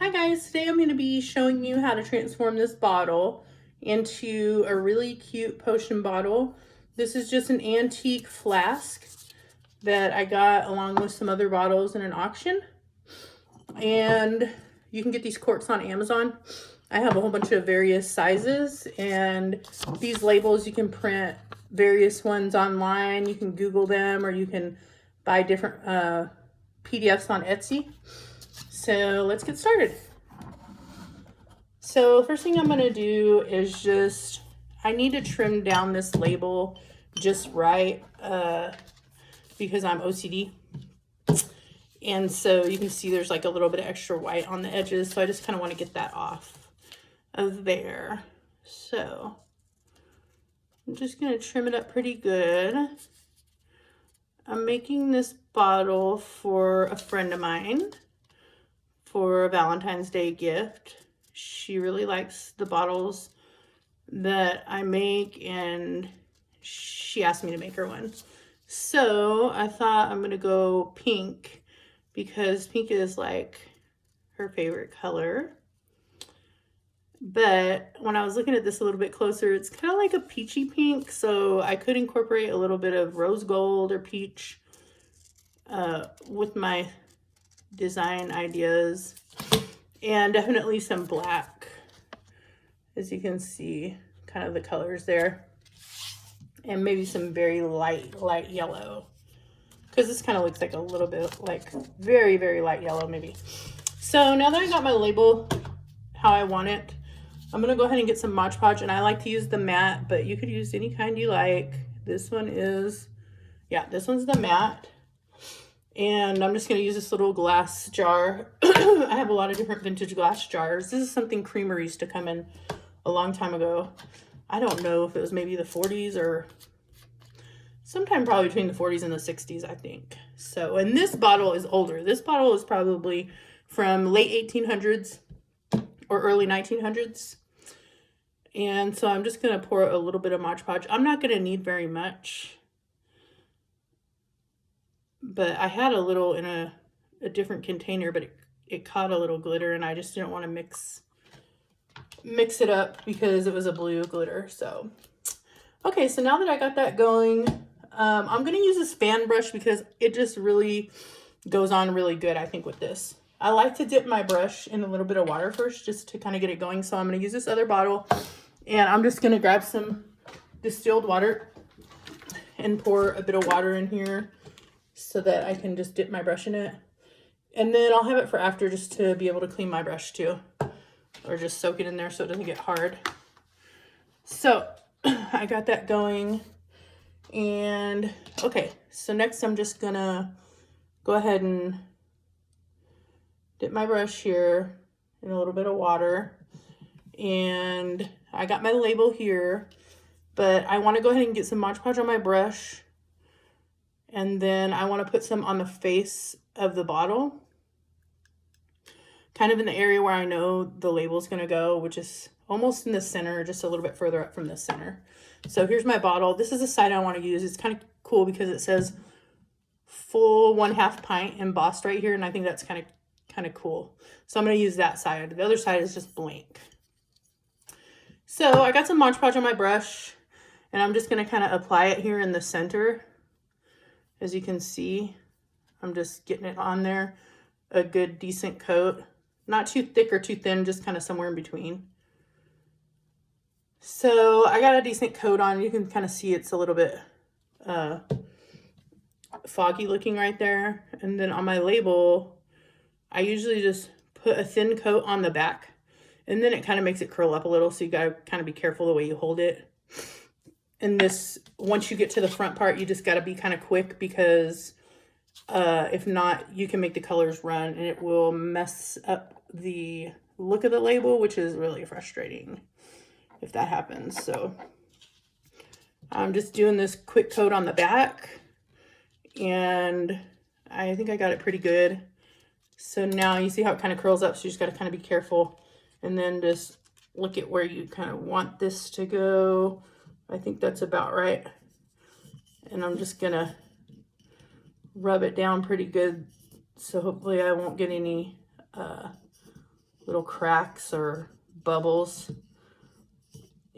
Hi guys, today I'm going to be showing you how to transform this bottle into a really cute potion bottle. This is just an antique flask that I got along with some other bottles in an auction. And you can get these corks on Amazon. I have a whole bunch of various sizes, and these labels you can print various ones online. You can Google them, or you can buy different PDFs on Etsy. So let's get started. So first thing I'm going to do is I need to trim down this label just right because I'm OCD. And so you can see there's like a little bit of extra white on the edges. So I just kind of want to get that off of there. So I'm just going to trim it up pretty good. I'm making this bottle for a friend of mine for a Valentine's Day gift. She really likes the bottles that I make, and she asked me to make her one. So I thought I'm going to go pink because pink is like her favorite color. But when I was looking at this a little bit closer, it's kind of like a peachy pink. So I could incorporate a little bit of rose gold or peach with my design ideas, and definitely some black, as you can see kind of the colors there, and maybe some very light yellow, because this kind of looks like a little bit like very light yellow maybe. So now that I got my label how I want it, I'm gonna go ahead and get some Mod Podge, and I like to use the matte, but you could use any kind you like. This one is, yeah, this one's the matte. And I'm just going to use this little glass jar. I have a lot of different vintage glass jars. This is something Creamer used to come in a long time ago. I don't know if it was maybe the 40s or sometime probably between the 40s and the 60s, I think. So, and this bottle is older. This bottle is probably from late 1800s or early 1900s. And so I'm just going to pour a little bit of Mod Podge. I'm not going to need very much, but I had a little in a different container, but it caught a little glitter, and I just didn't want to mix it up because it was a blue glitter. So, okay, so now that I got that going, I'm going to use this fan brush because it just really goes on really good, I think, with this. I like to dip my brush in a little bit of water first just to kind of get it going. So I'm going to use this other bottle, and I'm just going to grab some distilled water and pour a bit of water in here so that I can just dip my brush in it. And then I'll have it for after, just to be able to clean my brush too, or just soak it in there so it doesn't get hard. So I got that going. And okay, so next I'm just gonna go ahead and dip my brush here in a little bit of water. And I got my label here, but I want to go ahead and get some Mod Podge on my brush. And then I want to put some on the face of the bottle, kind of in the area where I know the label is going to go, which is almost in the center, just a little bit further up from the center. So here's my bottle. This is the side I want to use. It's kind of cool because it says full 1/2 pint embossed right here, and I think that's kind of cool. So I'm going to use that side. The other side is just blank. So I got some Mod Podge on my brush, and I'm just going to kind of apply it here in the center. As you can see, I'm just getting it on there, a good decent coat. Not too thick or too thin, just kind of somewhere in between. So I got a decent coat on. You can kind of see it's a little bit foggy looking right there. And then on my label, I usually just put a thin coat on the back, and then it kind of makes it curl up a little. So you got to kind of be careful the way you hold it. And this, once you get to the front part, you just got to be kind of quick, because if not, you can make the colors run and it will mess up the look of the label, which is really frustrating if that happens. So I'm just doing this quick coat on the back, and I think I got it pretty good. So now you see how it kind of curls up, so you just got to kind of be careful, and then just look at where you kind of want this to go. I think that's about right. And I'm just gonna rub it down pretty good, so hopefully I won't get any little cracks or bubbles.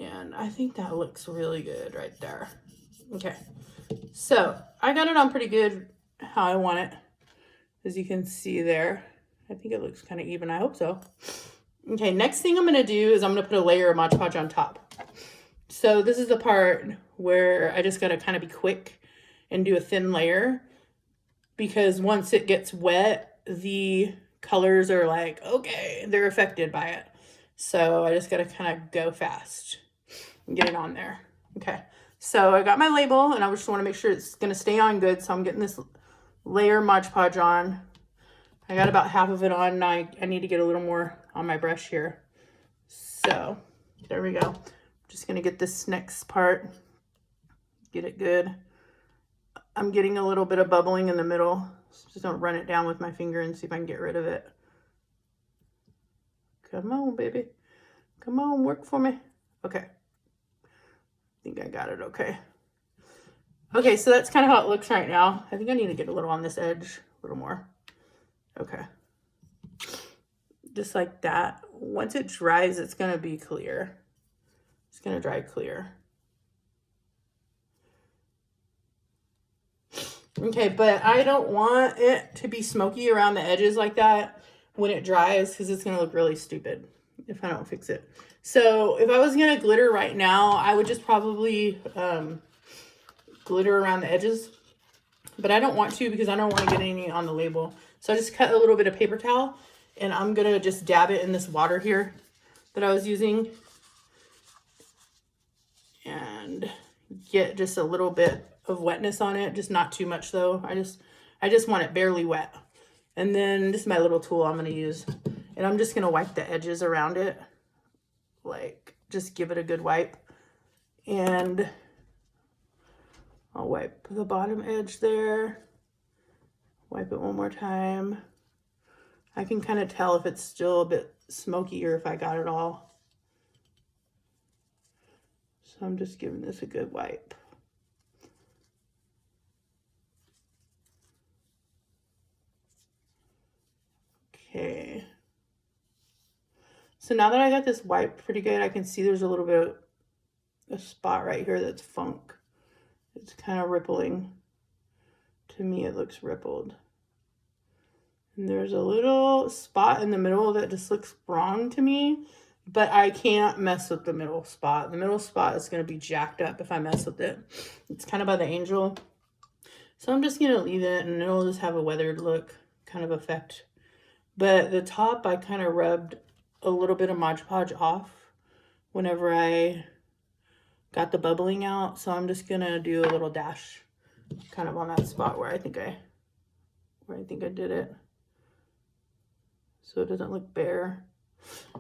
And I think that looks really good right there. Okay, so I got it on pretty good how I want it, as you can see there. I think it looks kind of even. I hope so. Okay, next thing I'm going to do is I'm going to put a layer of Mod Podge on top. So this is the part where I just got to kind of be quick and do a thin layer, because once it gets wet, the colors are like, okay, they're affected by it. So I just got to kind of go fast and get it on there. Okay, so I got my label and I just want to make sure it's going to stay on good. So I'm getting this layer Mod Podge on. I got about half of it on. Now I need to get a little more on my brush here. So there we go. Just going to get this next part, get it good. I'm getting a little bit of bubbling in the middle. So just don't run it down with my finger and see if I can get rid of it. Come on, baby. Come on, work for me. Okay. I think I got it okay. Okay, so that's kind of how it looks right now. I think I need to get a little on this edge, a little more. Okay. Just like that. Once it dries, it's going to be clear. It's going to dry clear. Okay, but I don't want it to be smoky around the edges like that when it dries, because it's going to look really stupid if I don't fix it. So if I was going to glitter right now, I would just probably glitter around the edges. But I don't want to, because I don't want to get any on the label. So I just cut a little bit of paper towel, and I'm going to just dab it in this water here that I was using. And get just a little bit of wetness on it, just not too much though. I just want it barely wet. And then this is my little tool I'm going to use, and I'm just going to wipe the edges around it, like just give it a good wipe. And I'll wipe the bottom edge there, wipe it one more time. I can kind of tell if it's still a bit smoky or if I got it all. So I'm just giving this a good wipe. Okay. So now that I got this wiped pretty good, I can see there's a little bit of a spot right here that's funk. It's kind of rippling. To me, it looks rippled. And there's a little spot in the middle that just looks wrong to me, but I can't mess with the middle spot. The middle spot is going to be jacked up if I mess with it. It's kind of by the angel. So I'm just going to leave it, and it'll just have a weathered look kind of effect. But the top, I kind of rubbed a little bit of Mod Podge off whenever I got the bubbling out. So I'm just going to do a little dash kind of on that spot where I think I did it. So it doesn't look bare.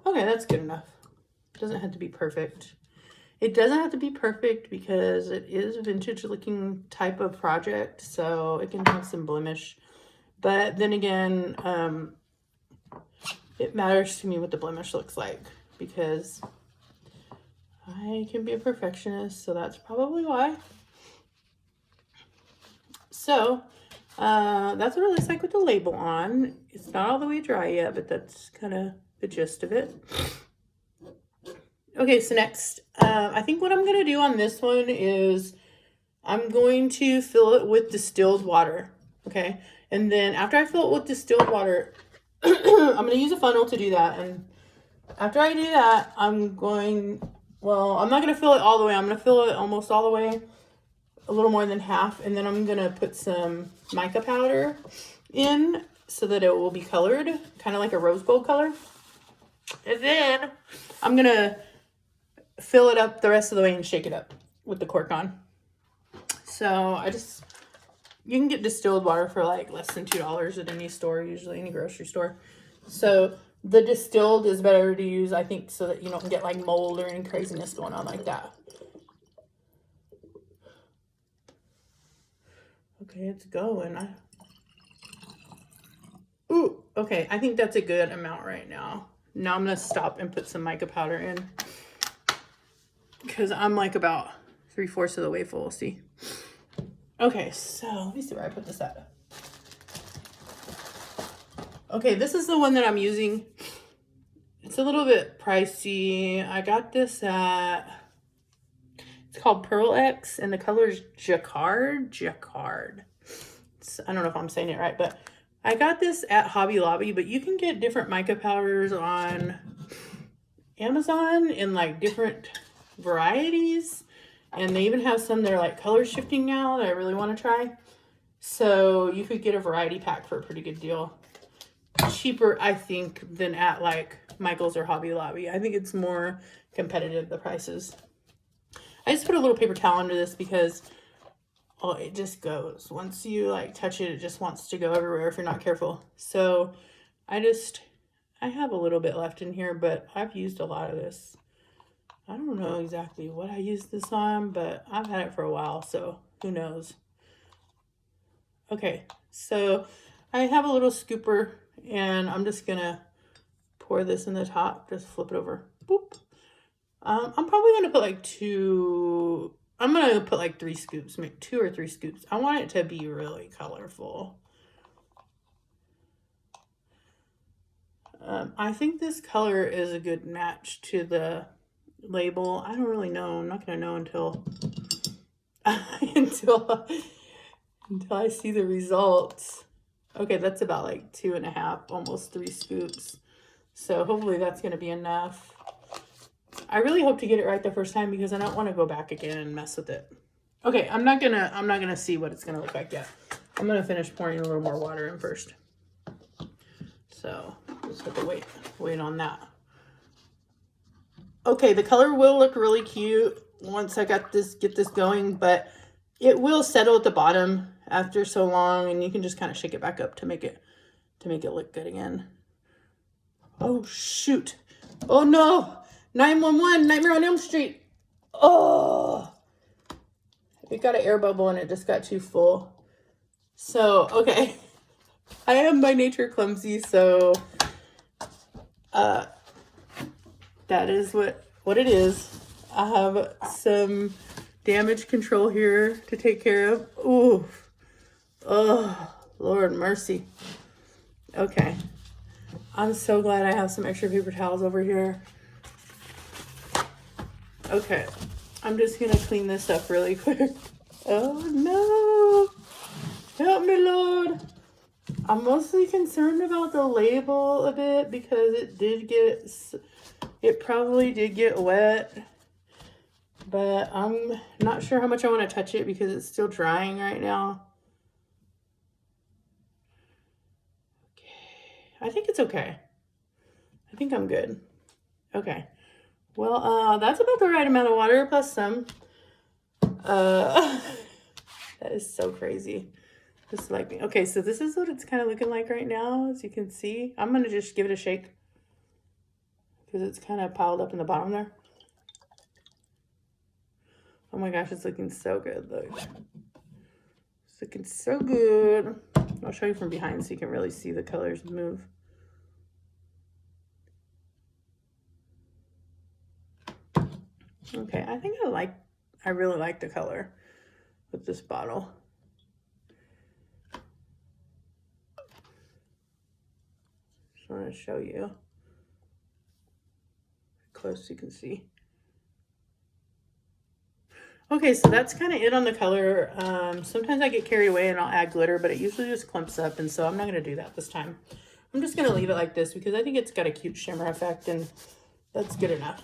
Okay, that's good enough. It doesn't have to be perfect. It doesn't have to be perfect because it is a vintage looking type of project, so it can have some blemish. But then again, it matters to me what the blemish looks like, because I can be a perfectionist, so that's probably why. So that's what it looks like with the label on. It's not all the way dry yet, but that's kind of the gist of it. Okay, so next, I think what I'm going to do on this one is I'm going to fill it with distilled water, okay? And then after I fill it with distilled water, I'm going to use a funnel to do that. And after I do that, I'm not going to fill it all the way. I'm going to fill it almost all the way, a little more than half. And then I'm going to put some mica powder in so that it will be colored, kind of like a rose gold color. And then I'm going to fill it up the rest of the way and shake it up with the cork on. So you can get distilled water for like less than $2 at any store, usually any grocery store. So the distilled is better to use, I think, so that you don't get like mold or any craziness going on like that. Okay, it's going. Ooh, okay, I think that's a good amount right now. Now I'm going to stop and put some mica powder in, because I'm like about 3/4 of the way full, see? Okay, so let me see where I put this at. Okay, this is the one that I'm using. It's a little bit pricey. I got this at, it's called Pearl X, and the color is Jacquard. I don't know if I'm saying it right, but I got this at Hobby Lobby, but you can get different mica powders on Amazon in like different varieties. And they even have some that are like color shifting now that I really want to try. So you could get a variety pack for a pretty good deal. Cheaper, I think, than at like Michael's or Hobby Lobby. I think it's more competitive, the prices. I just put a little paper towel under this because, oh, it just goes. Once you like touch it, it just wants to go everywhere if you're not careful. So I have a little bit left in here, but I've used a lot of this. I don't know exactly what I used this on, but I've had it for a while, so who knows. Okay, so I have a little scooper, and I'm just gonna pour this in the top. Just flip it over. Boop. I'm probably gonna put like I'm gonna put like 3 scoops, make 2 or 3 scoops. I want it to be really colorful. I think this color is a good match to the label. I don't really know. I'm not gonna know until until I see the results. Okay, that's about like 2.5, almost 3 scoops. So hopefully that's gonna be enough. I really hope to get it right the first time because I don't want to go back again and mess with it. Okay, I'm not gonna see what it's gonna look like yet. I'm gonna finish pouring a little more water in first. So just have to wait on that. Okay, the color will look really cute once I get this going, but it will settle at the bottom after so long, and you can just kind of shake it back up to make it look good again. Oh shoot! Oh no! 911! Nightmare on Elm Street! Oh! It got an air bubble and it just got too full. So okay, I am by nature clumsy, so that is what it is. I have some damage control here to take care of. Ooh. Oh, Lord mercy. Okay. I'm so glad I have some extra paper towels over here. Okay. I'm just going to clean this up really quick. Oh, no. Help me, Lord. I'm mostly concerned about the label a bit because it probably did get wet, but I'm not sure how much I want to touch it because it's still drying right now. Okay, I think it's okay. I think I'm good. Okay, well, that's about the right amount of water plus some. That is so crazy. Just like me. Okay, so this is what it's kind of looking like right now, as you can see. I'm going to just give it a shake because it's kind of piled up in the bottom there. Oh my gosh, it's looking so good. Look. It's looking so good. I'll show you from behind so you can really see the colors move. Okay, I think I really like the color with this bottle. Just want to show you close so you can see. Okay, so that's kind of it on the color. Sometimes I get carried away and I'll add glitter, but it usually just clumps up, and so I'm not going to do that this time. I'm just going to leave it like this because I think it's got a cute shimmer effect, and that's good enough.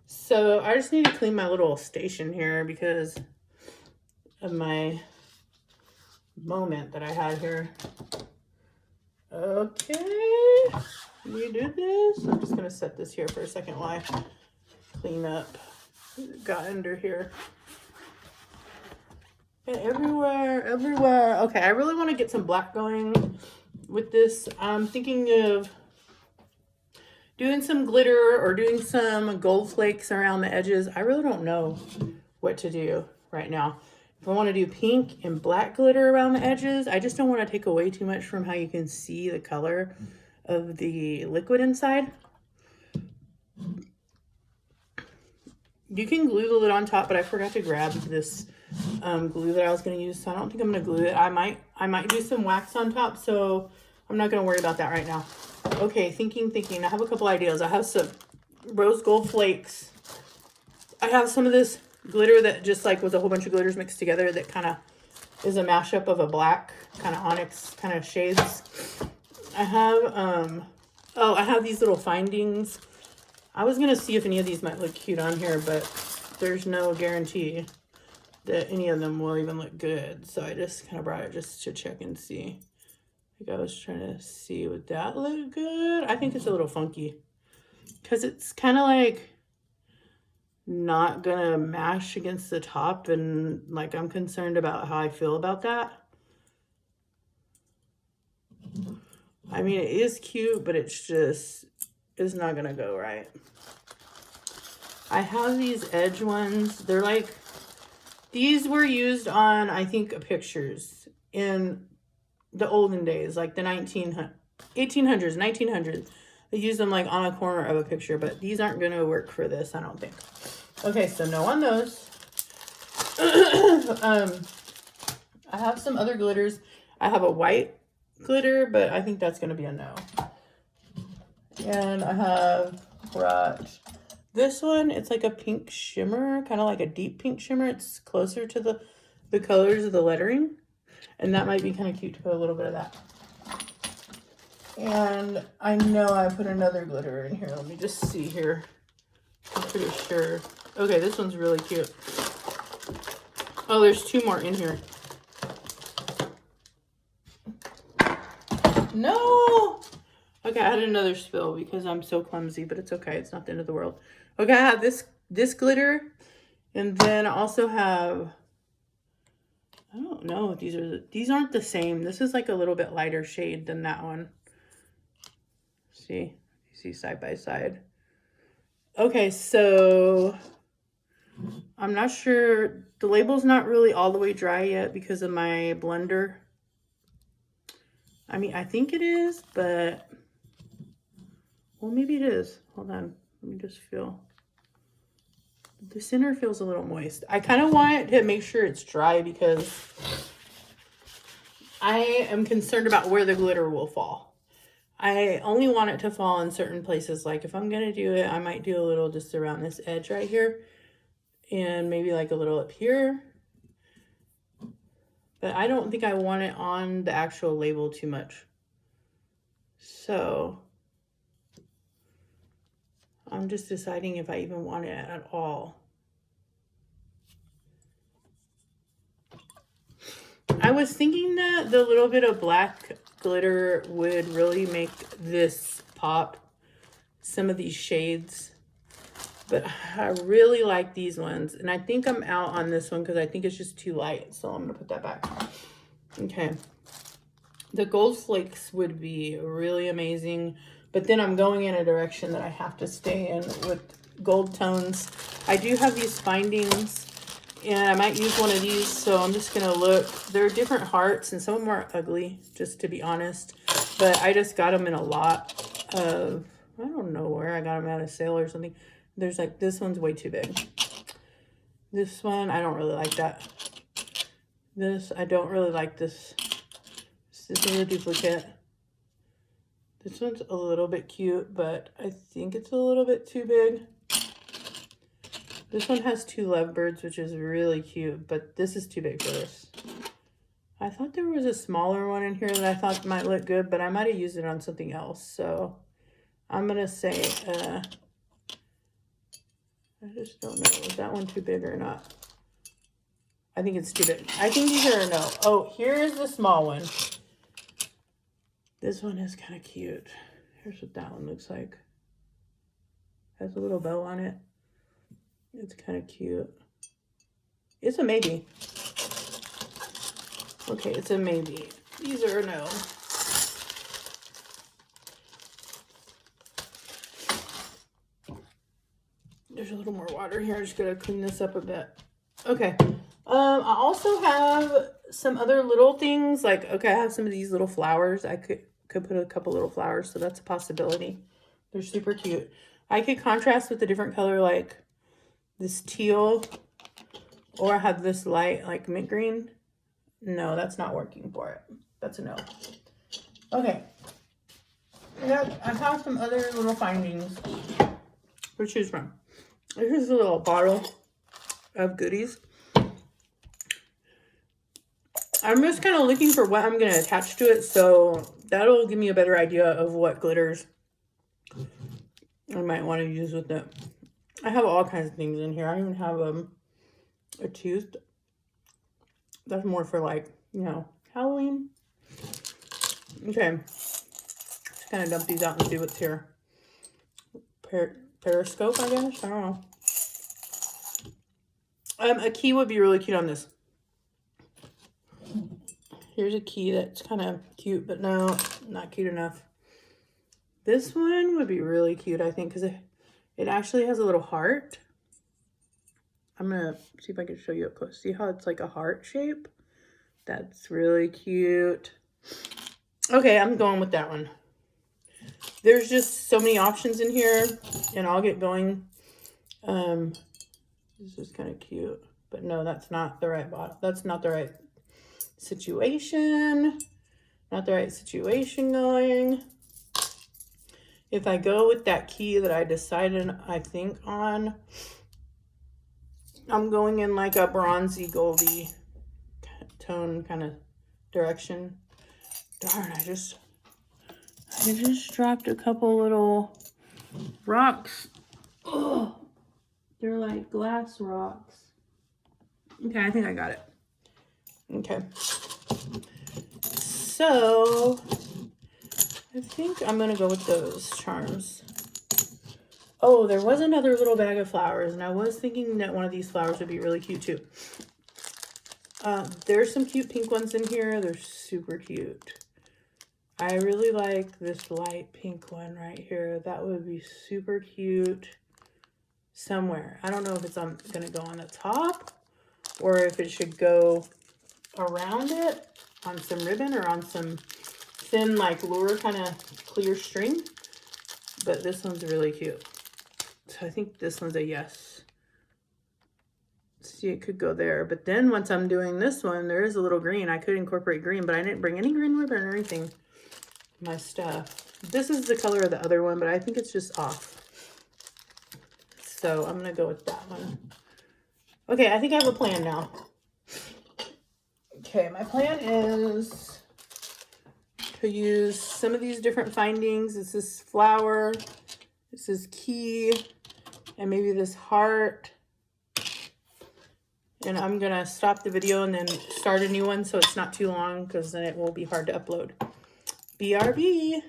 So I just need to clean my little station here because of my moment that I had here. Okay, we did this. I'm just going to set this here for a second while I clean up. Got under here and everywhere. Okay, I really want to get some black going with this. I'm thinking of doing some glitter or doing some gold flakes around the edges. I really don't know what to do right now. If I want to do pink and black glitter around the edges, I just don't want to take away too much from how you can see the color of the liquid inside. You can glue the lid on top, but I forgot to grab this glue that I was going to use, so I don't think I'm going to glue it. I might do some wax on top, so I'm not going to worry about that right now. Okay, thinking. I have a couple ideas. I have some rose gold flakes. I have some of this glitter that just like was a whole bunch of glitters mixed together that kind of is a mashup of a black kind of onyx kind of shades. I have, oh, I have these little findings. I was going to see if any of these might look cute on here, but there's no guarantee that any of them will even look good. So I just kind of brought it just to check and see. Like I was trying to see, would that look good? I think it's a little funky because it's kind of like not gonna mash against the top, and like I'm concerned about how I feel about that. I mean, it is cute, but it's just, it's not gonna go right. I have these edge ones. They're like, these were used on, I think, pictures in the olden days, like the 1800s, 1900s. They used them like on a corner of a picture, but these aren't gonna work for this, I don't think. Okay, so no on those. I have some other glitters. I have a white glitter, but I think that's gonna be a no. And I have brought this one. It's like a pink shimmer, kind of like a deep pink shimmer. It's closer to the colors of the lettering. And that might be kind of cute to put a little bit of that. And I know I put another glitter in here. Let me just see here. I'm pretty sure. Okay, this one's really cute. Oh, there's two more in here. No! Okay, I had another spill because I'm so clumsy, but it's okay. It's not the end of the world. Okay, I have this glitter. And then I also have, I don't know if these aren't the same. This is like a little bit lighter shade than that one. See? You see side by side. Okay, so I'm not sure. The label's not really all the way dry yet because of my blender. I mean, I think it is, but, well, maybe it is. Hold on. Let me just feel. The center feels a little moist. I kind of want to make sure it's dry because I am concerned about where the glitter will fall. I only want it to fall in certain places. Like if I'm going to do it, I might do a little just around this edge right here. And maybe like a little up here. But I don't think I want it on the actual label too much. So I'm just deciding if I even want it at all. I was thinking that the little bit of black glitter would really make this pop, some of these shades. But I really like these ones. And I think I'm out on this one because I think it's just too light. So I'm going to put that back. Okay. The gold flakes would be really amazing. But then I'm going in a direction that I have to stay in with gold tones. I do have these findings. And I might use one of these. So I'm just going to look. There are different hearts. And some of them are ugly, just to be honest. But I just got them in a lot of, I don't know where I got them at a sale or something. There's like, this one's way too big. This one, I don't really like that. This, I don't really like this. This is a duplicate. This one's a little bit cute, but I think it's a little bit too big. This one has two lovebirds, which is really cute, but this is too big for this. I thought there was a smaller one in here that I thought might look good, but I might have used it on something else. So I'm going to say, I just don't know. Is that one too big or not? I think it's too big. I think these are a no. Oh, here's the small one. This one is kind of cute. Here's what that one looks like. Has a little bow on it. It's kind of cute. It's a maybe. Okay, it's a maybe. These are a no. There's a little more water here. I'm just gonna clean this up a bit. Okay. I also have some other little things. Like, okay, I have some of these little flowers. I could put a couple little flowers, so that's a possibility. They're super cute. I could contrast with a different color, like this teal, or I have this light, like mint green. No, that's not working for it. That's a no. Okay. Yep, I have some other little findings to choose from. Here's a little bottle of goodies. I'm just kind of looking for what I'm going to attach to it, so that'll give me a better idea of what glitters I might want to use with it. I have all kinds of things in here. I even have a tooth. That's more for, like, you know, Halloween. Okay. Just kind of dump these out and see what's here. Periscope, I guess. I don't know. A key would be really cute on this. Here's a key that's kind of cute, but no, not cute enough. This one would be really cute, I think, because it actually has a little heart. I'm going to see if I can show you up close. See how it's like a heart shape? That's really cute. Okay, I'm going with that one. There's just so many options in here, and I'll get going. This is kind of cute, but no, that's not the right bottle. That's not the right situation. Not the right situation going. If I go with that key that I decided, I think, on, I'm going in like a bronzy goldy tone kind of direction. Darn, I just dropped a couple little rocks. Oh, they're like glass rocks. Okay, I think I got it. Okay. So I think I'm going to go with those charms. Oh, there was another little bag of flowers, and I was thinking that one of these flowers would be really cute too. There's some cute pink ones in here. They're super cute. I really like this light pink one right here. That would be super cute somewhere. I don't know if it's going to go on the top or if it should go around it on some ribbon or on some thin, like, lure kind of clear string. But this one's really cute. So I think this one's a yes. See, it could go there. But then once I'm doing this one, there is a little green. I could incorporate green, but I didn't bring any green ribbon or anything. My stuff. This is the color of the other one, but I think it's just off. So I'm going to go with that one. Okay, I think I have a plan now. Okay, my plan is to use some of these different findings. This is flower, this is key, and maybe this heart. And I'm going to stop the video and then start a new one so it's not too long, because then it will be hard to upload. BRB.